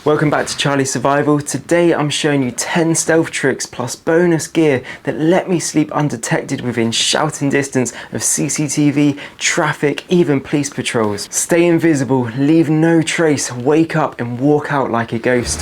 Welcome back to Charlie's Survival. Today I'm showing you 10 stealth tricks plus bonus gear that let me sleep undetected within shouting distance of CCTV, traffic, even police patrols. Stay invisible, leave no trace, wake up and walk out like a ghost.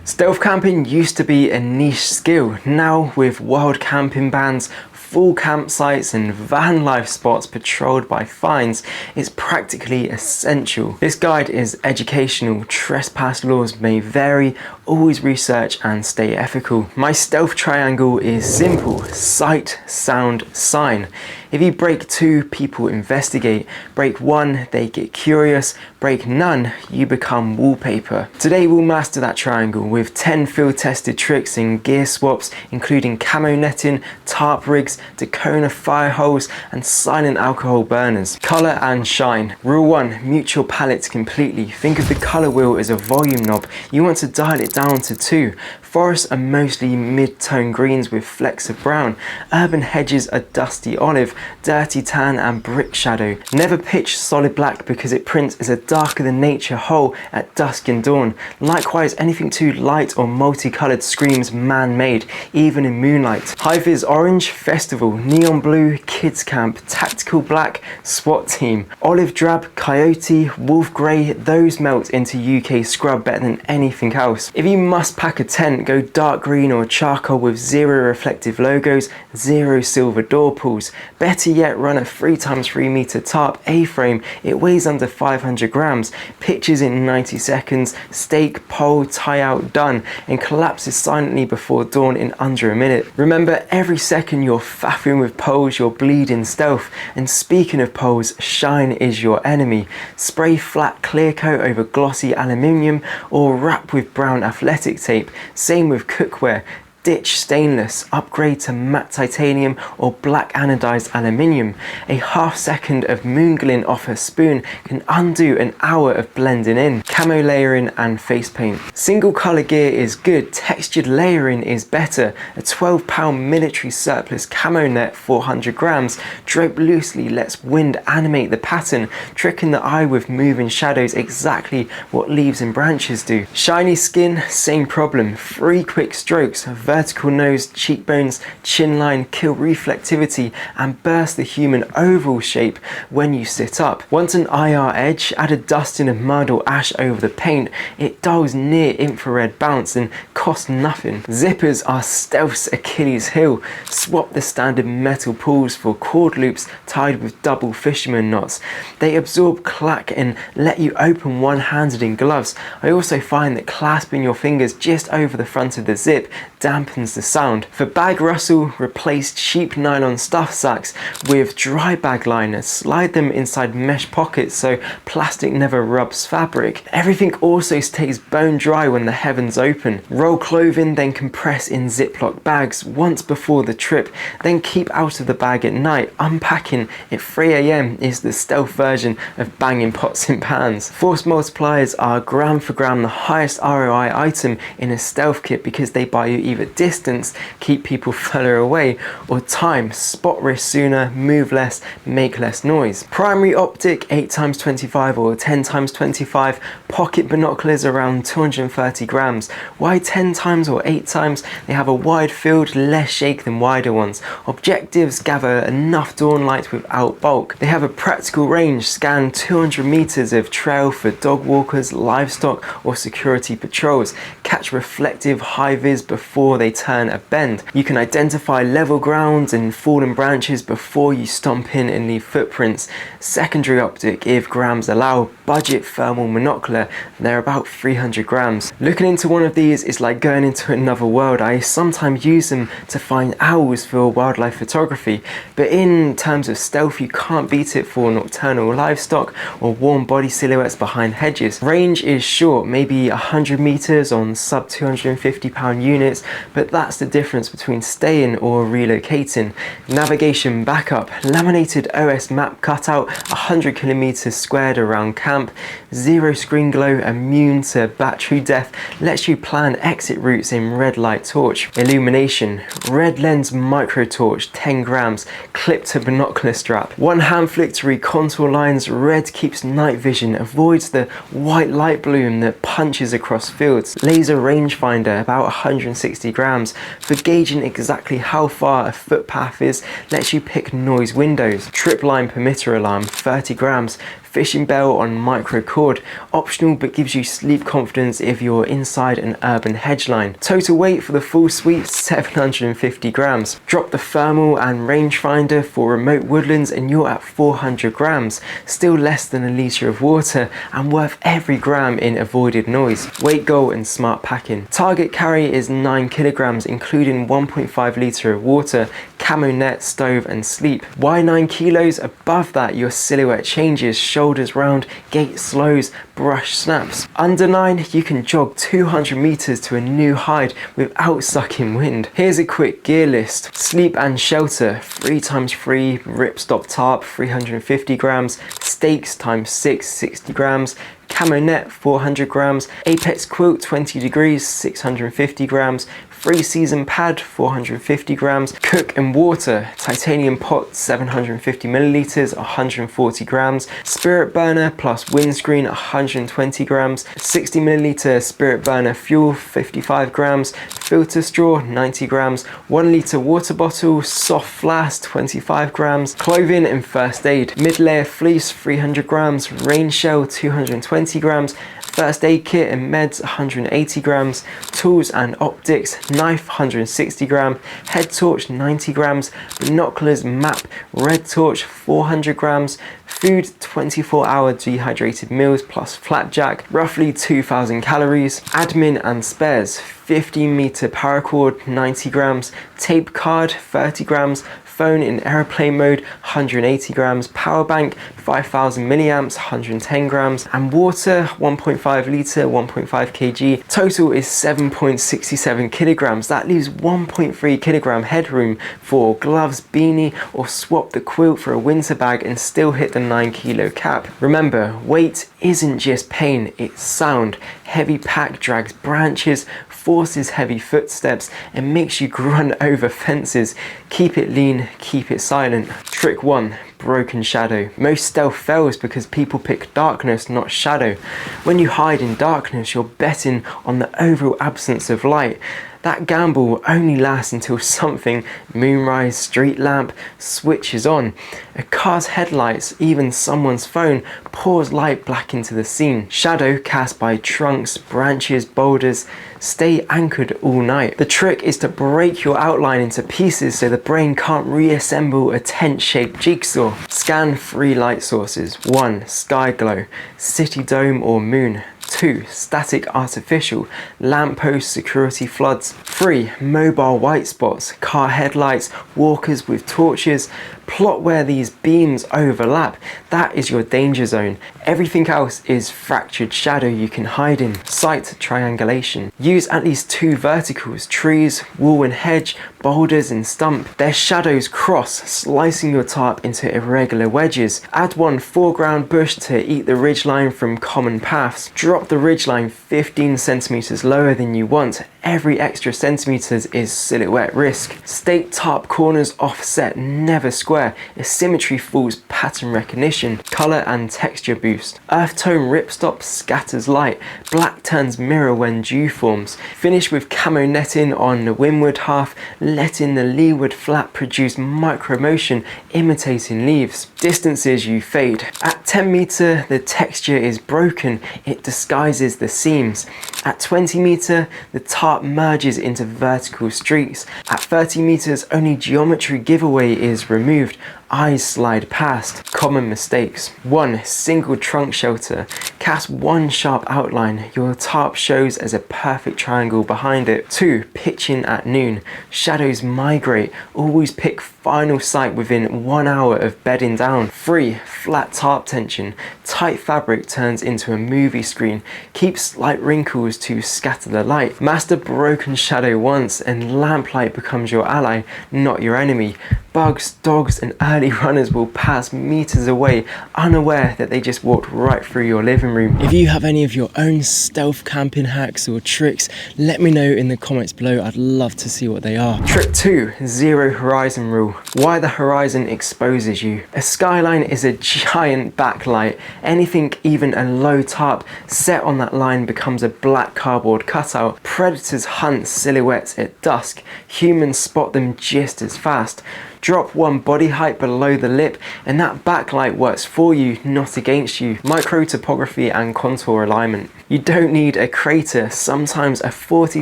Stealth camping used to be a niche skill. Now with wild camping bans, full campsites and van life spots patrolled by fines, it's practically essential. This guide is educational, trespass laws may vary, always research and stay ethical. My stealth triangle is simple: sight, sound, sign. If you break 2, people investigate. Break 1, they get curious. Break none, you become wallpaper. Today we'll master that triangle with 10 field tested tricks and gear swaps, including camo netting, tarp rigs, Dakona fire holes and silent alcohol burners. Color and shine. Rule 1, mute your palettes completely. Think of the color wheel as a volume knob. You want to dial it down to 2. Forests are mostly mid-tone greens with flecks of brown. Urban hedges are dusty olive, dirty tan and brick shadow. Never pitch solid black because it prints as a darker than nature hole at dusk and dawn. Likewise, anything too light or multicolored screams man-made, even in moonlight. High-vis orange, festival. Neon blue, kids camp. Tactical black, SWAT team. Olive drab, coyote, wolf grey, those melt into UK scrub better than anything else. If you must pack a tent, go dark green or charcoal with 0 reflective logos, 0 silver door pulls. Better yet, run a 3x3 meter tarp A-frame. It weighs under 500 grams. Pitches in 90 seconds. Stake, pole, tie out, done, and collapses silently before dawn in under a minute. Remember, every second you're faffing with poles, you're bleeding stealth. And speaking of poles, shine is your enemy. Spray flat clear coat over glossy aluminium or wrap with brown athletic tape. Same with cookware. Ditch stainless, upgrade to matte titanium or black anodized aluminium. A half second of moon glint off a spoon can undo an hour of blending in. Camo layering and face paint. Single color gear is good, textured layering is better. A 12-pound military surplus camo net, 400 grams, draped loosely lets wind animate the pattern, tricking the eye with moving shadows, exactly what leaves and branches do. Shiny skin, same problem. 3 quick strokes, vertical nose, cheekbones, chin line, kill reflectivity and burst the human oval shape when you sit up. Want an IR edge? Add a dusting of mud or ash over the paint. It dulls near infrared bounce and costs nothing. Zippers are stealth's Achilles heel. Swap the standard metal pulls for cord loops tied with double fisherman knots. They absorb clack and let you open one-handed in gloves. I also find that clasping your fingers just over the front of the zip dampens the sound. For bag rustle, replace cheap nylon stuff sacks with dry bag liners. Slide them inside mesh pockets so plastic never rubs fabric. Everything also stays bone dry when the heavens open. Roll clothing, then compress in Ziploc bags once before the trip, then keep out of the bag at night. Unpacking at 3 AM is the stealth version of banging pots and pans. Force multipliers are gram for gram the highest ROI item in a stealth kit because they buy you either distance, keep people further away, or time, spot risk sooner, move less, make less noise. Primary optic 8x25 or 10x25, pocket binoculars around 230 grams. Why 10 times or 8 times? They have a wide field, less shake than wider ones. Objectives gather enough dawn light without bulk. They have a practical range, scan 200 meters of trail for dog walkers, livestock or security patrols. Catch reflective high vis before they turn a bend. You can identify level ground and fallen branches before you stomp in and leave footprints. Secondary optic, if grams allow. Budget thermal monocular, they're about 300 grams. Looking into one of these is like going into another world. I sometimes use them to find owls for wildlife photography, but in terms of stealth you can't beat it for nocturnal livestock or warm body silhouettes behind hedges. Range is short, maybe 100 meters on sub 250 pound units, but that's the difference between staying or relocating. Navigation backup, laminated OS map cutout, 100 kilometers squared around camp. lamp. Zero screen glow, immune to battery death, lets you plan exit routes in red light torch. Illumination, red lens micro torch, 10 grams, clip to binocular strap. One hand flick to read contour lines. Red keeps night vision, avoids the white light bloom that punches across fields. Laser rangefinder, about 160 grams, for gauging exactly how far a footpath is, lets you pick noise windows. Trip line permitter alarm, 30 grams, fishing bell on micro cord, optional but gives you sleep confidence if you're inside an urban hedge line. Total weight for the full suite, 750 grams. Drop the thermal and rangefinder for remote woodlands and you're at 400 grams, still less than a litre of water and worth every gram in avoided noise. Weight goal and smart packing. Target carry is 9 kilograms including 1.5 litre of water, camo net, stove and sleep. Why 9 kilos? Above that your silhouette changes, shoulders round, gait slows, brush snaps. Under 9 you can jog 200 meters to a new height without sucking wind. Here's a quick gear list. Sleep and shelter, 3x3 ripstop tarp, 350 grams, stakes ×6, 60 grams, camo net, 400 grams, apex quilt, 20 degrees, 650 grams, free season pad, 450 grams, cook and water, titanium pot, 750 milliliters, 140 grams, spirit burner plus windscreen, 120 grams, 60 milliliter spirit burner fuel, 55 grams, filter straw, 90 grams, 1 litre water bottle, soft flask, 25 grams, clothing and first aid, mid-layer fleece, 300 grams, rain shell, 220 grams, first aid kit and meds, 180 grams, tools and optics, knife, 160 gram, head torch, 90 grams, binoculars, map, red torch, 400 grams, food, 24-hour dehydrated meals plus flapjack, roughly 2,000 calories, admin and spares, 15 meter paracord, 90 grams, tape card, 30 grams, phone in airplane mode, 180 grams, power bank, 5,000 milliamps, 110 grams, and water, 1.5 litre, 1.5 kg. Total is 7.67 kilograms. That leaves 1.3 kilogram headroom for gloves, beanie, or swap the quilt for a winter bag and still hit the 9 kilo cap. Remember, weight isn't just pain, it's sound. Heavy pack drags branches, forces heavy footsteps, and makes you grunt over fences. Keep it lean, keep it silent. Trick 1. Broken shadow. Most stealth fails because people pick darkness, not shadow. When you hide in darkness, you're betting on the overall absence of light. That gamble only lasts until something, moonrise, street lamp, switches on. A car's headlights, even someone's phone, pours light black into the scene. Shadow cast by trunks, branches, boulders, stay anchored all night. The trick is to break your outline into pieces so the brain can't reassemble a tent-shaped jigsaw. Scan 3 light sources. 1. Sky glow, city dome or moon. 2. Static artificial, lamppost, security floods. 3. Mobile white spots, car headlights, walkers with torches. Plot where these beams overlap. That is your danger zone. Everything else is fractured shadow you can hide in. Site triangulation. Use at least 2 verticals, trees, wall and hedge, boulders and stump. Their shadows cross, slicing your tarp into irregular wedges. Add 1 foreground bush to eat the ridgeline from common paths. Drop the ridgeline 15 centimeters lower than you want. Every extra centimeters is silhouette risk. Stake tarp corners offset, never square. Asymmetry fools pattern recognition. Color and texture boost. Earth tone ripstop scatters light. Black turns mirror when dew forms. Finish with camo netting on the windward half, letting the leeward flap produce micro motion imitating leaves. Distances you fade. At 10 meter the texture is broken, it disguises the seams. At 20 meter the tarp merges into vertical streaks. At 30 meters only geometry giveaway is removed. Eyes slide past. Common mistakes. 1. Single trunk shelter. Cast 1 sharp outline. Your tarp shows as a perfect triangle behind it. 2. Pitching at noon. Shadows migrate. Always pick final sight within 1 hour of bedding down. 3. Flat tarp tension. Tight fabric turns into a movie screen. Keep slight wrinkles to scatter the light. Master broken shadow once and lamplight becomes your ally, not your enemy. Bugs, dogs and early runners will pass meters away, unaware that they just walked right through your living room. If you have any of your own stealth camping hacks or tricks, let me know in the comments below. I'd love to see what they are. Trick 2, zero horizon rule. Why the horizon exposes you. A skyline is a giant backlight. Anything, even a low tarp, set on that line becomes a black cardboard cutout. Predators hunt silhouettes at dusk. Humans spot them just as fast. Drop one body height below the lip and that backlight works for you, not against you. Micro topography and contour alignment. You don't need a crater. Sometimes a 40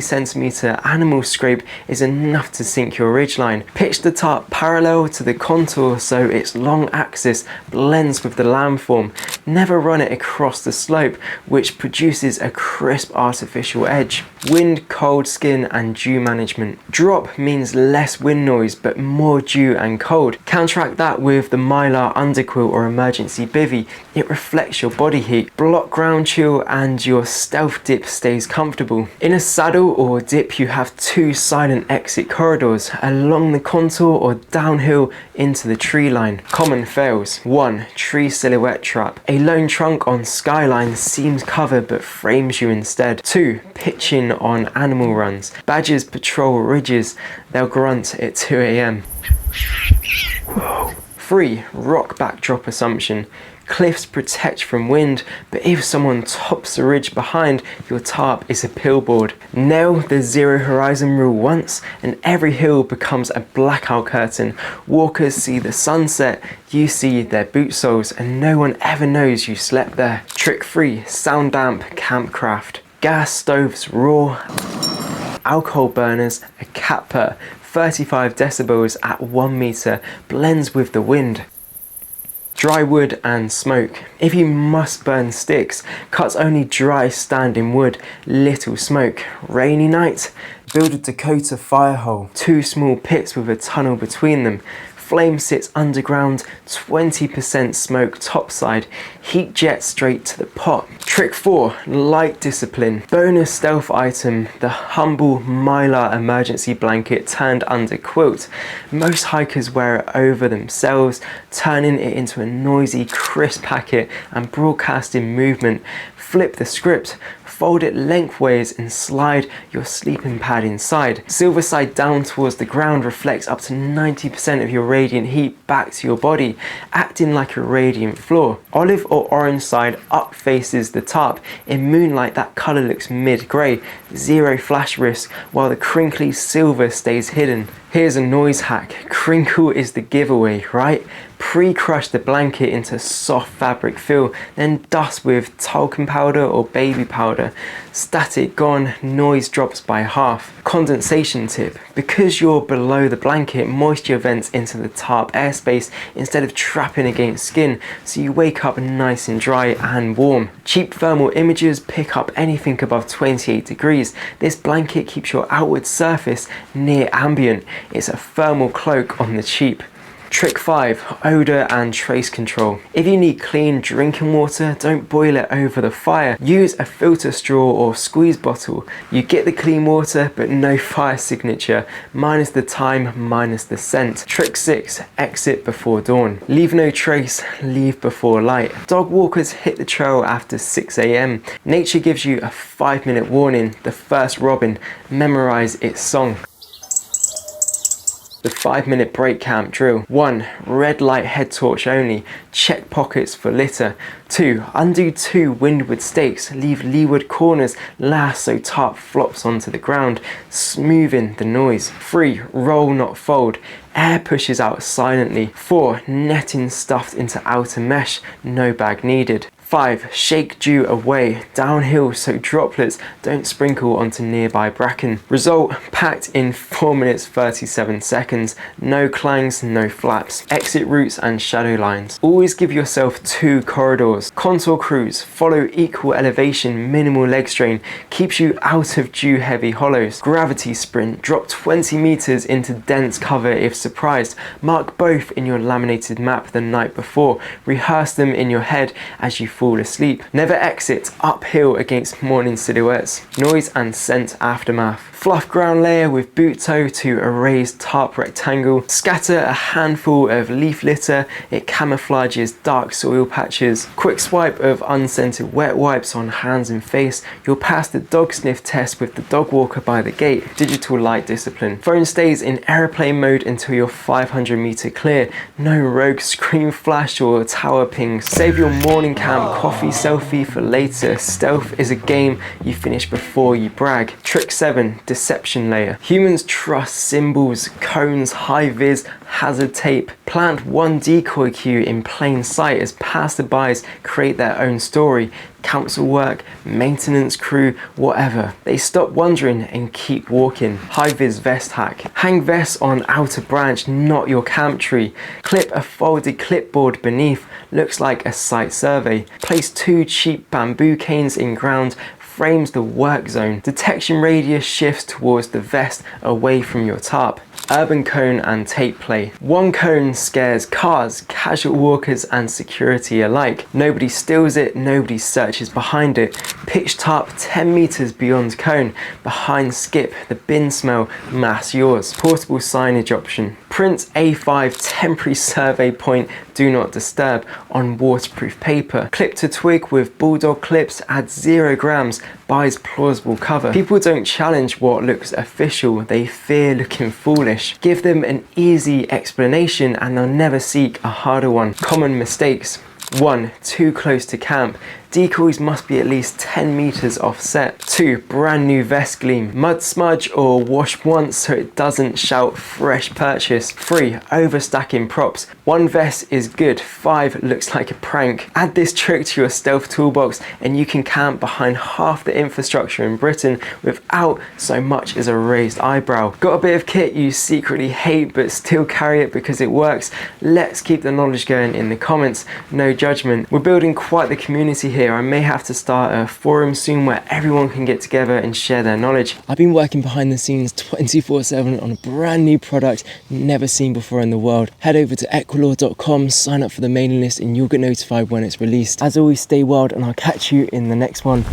centimeter animal scrape is enough to sink your ridgeline. Pitch the tarp parallel to the contour so its long axis blends with the landform. Never run it across the slope, which produces a crisp artificial edge. Wind, cold skin and dew management. Drop means less wind noise but more dew and cold. Counteract that with the Mylar underquilt or emergency bivvy. It reflects your body heat. Block ground chill and your stealth dip stays comfortable. In a saddle or dip you have two silent exit corridors, along the contour or downhill into the tree line. Common fails. 1. Tree silhouette trap. A lone trunk on skyline seems covered but frames you instead. 2. Pitching on animal runs. Badgers patrol ridges. They'll grunt at 2 AM. 3. Rock backdrop assumption. Cliffs protect from wind, but if someone tops the ridge behind, your tarp is a pillboard. Nail the zero horizon rule once and every hill becomes a blackout curtain. Walkers see the sunset, you see their boot soles, and no one ever knows you slept there. Trick 3, sound damp campcraft. Gas stoves roar, alcohol burners, a cat purr, 35 decibels at 1 meter, blends with the wind. Dry wood and smoke. If you must burn sticks, cut only dry standing wood, little smoke. Rainy night, build a Dakota fire hole, 2 small pits with a tunnel between them. Flame sits underground, 20% smoke topside, heat jet straight to the pot. Trick 4, light discipline. Bonus stealth item, the humble Mylar emergency blanket turned under quilt. Most hikers wear it over themselves, turning it into a noisy, crisp packet and broadcasting movement. Flip the script, fold it lengthways and slide your sleeping pad inside. Silver side down towards the ground reflects up to 90% of your radiant heat back to your body, acting like a radiant floor. Olive or orange side up faces the tarp. In moonlight that colour looks mid-grey, zero flash risk, while the crinkly silver stays hidden. Here's a noise hack. Crinkle is the giveaway, right? Pre-crush the blanket into soft fabric fill, then dust with talcum powder or baby powder. Static gone, noise drops by half. Condensation tip. Because you're below the blanket, moisture vents into the tarp airspace instead of trapping against skin, so you wake up nice and dry and warm. Cheap thermal imagers pick up anything above 28 degrees. This blanket keeps your outward surface near ambient. It's a thermal cloak on the cheap. Trick 5, odour and trace control. If you need clean drinking water, don't boil it over the fire. Use a filter straw or squeeze bottle. You get the clean water but no fire signature, minus the time, minus the scent. Trick 6, exit before dawn. Leave no trace, leave before light. Dog walkers hit the trail after 6 AM. Nature gives you a 5-minute warning. The first robin, memorise its song. The 5-minute break camp drill. 1. Red light head torch only. Check pockets for litter. 2. Undo 2 windward stakes. Leave leeward corners last so tarp flops onto the ground, smoothing the noise. 3. Roll not fold. Air pushes out silently. 4. Netting stuffed into outer mesh. No bag needed. 5. Shake dew away, downhill so droplets don't sprinkle onto nearby bracken. Result, packed in 4 minutes 37 seconds. No clangs, no flaps. Exit routes and shadow lines. Always give yourself 2 corridors. Contour cruise, follow equal elevation, minimal leg strain, keeps you out of dew heavy hollows. Gravity sprint, drop 20 meters into dense cover if surprised. Mark both in your laminated map the night before. Rehearse them in your head as you fall asleep. Never exit uphill against morning silhouettes. Noise and scent aftermath. Fluff ground layer with boot toe to a raised tarp rectangle. Scatter a handful of leaf litter, it camouflages dark soil patches. Quick swipe of unscented wet wipes on hands and face. You'll pass the dog sniff test with the dog walker by the gate. Digital light discipline. Phone stays in aeroplane mode until you're 500 meter clear. No rogue screen flash or tower pings. Save your morning camp coffee selfie for later. Stealth is a game you finish before you brag. Trick 7. Deception layer. Humans trust symbols, cones, high vis, hazard tape. Plant one decoy cue in plain sight as passerbys create their own story. Council work, maintenance crew, whatever. They stop wondering and keep walking. High vis vest hack. Hang vests on outer branch, not your camp tree. Clip a folded clipboard beneath. Looks like a site survey. Place 2 cheap bamboo canes in ground. Frames the work zone. Detection radius shifts towards the vest away from your tarp. Urban cone and tape play. One cone scares cars, casual walkers and security alike. Nobody steals it, nobody searches behind it. Pitch tarp 10 meters beyond cone. Behind skip, the bin smell, mass yours. Portable signage option. Print A5 temporary survey point, do not disturb, on waterproof paper. Clip to twig with bulldog clips, add 0 grams, buys plausible cover. People don't challenge what looks official, they fear looking foolish. Give them an easy explanation and they'll never seek a harder one. Common mistakes. 1. Too close to camp. Decoys must be at least 10 meters offset. 2. Brand new vest gleam. Mud smudge or wash once so it doesn't shout fresh purchase. 3. Overstacking props. 1 vest is good, 5 looks like a prank. Add this trick to your stealth toolbox and you can camp behind half the infrastructure in Britain without so much as a raised eyebrow. Got a bit of kit you secretly hate but still carry it because it works? Let's keep the knowledge going in the comments. No judgment. We're building quite the community here. I may have to start a forum soon where everyone can get together and share their knowledge. I've been working behind the scenes 24/7 on a brand new product never seen before in the world. Head over to equilor.com, sign up for the mailing list and you'll get notified when it's released. As always, stay wild and I'll catch you in the next one.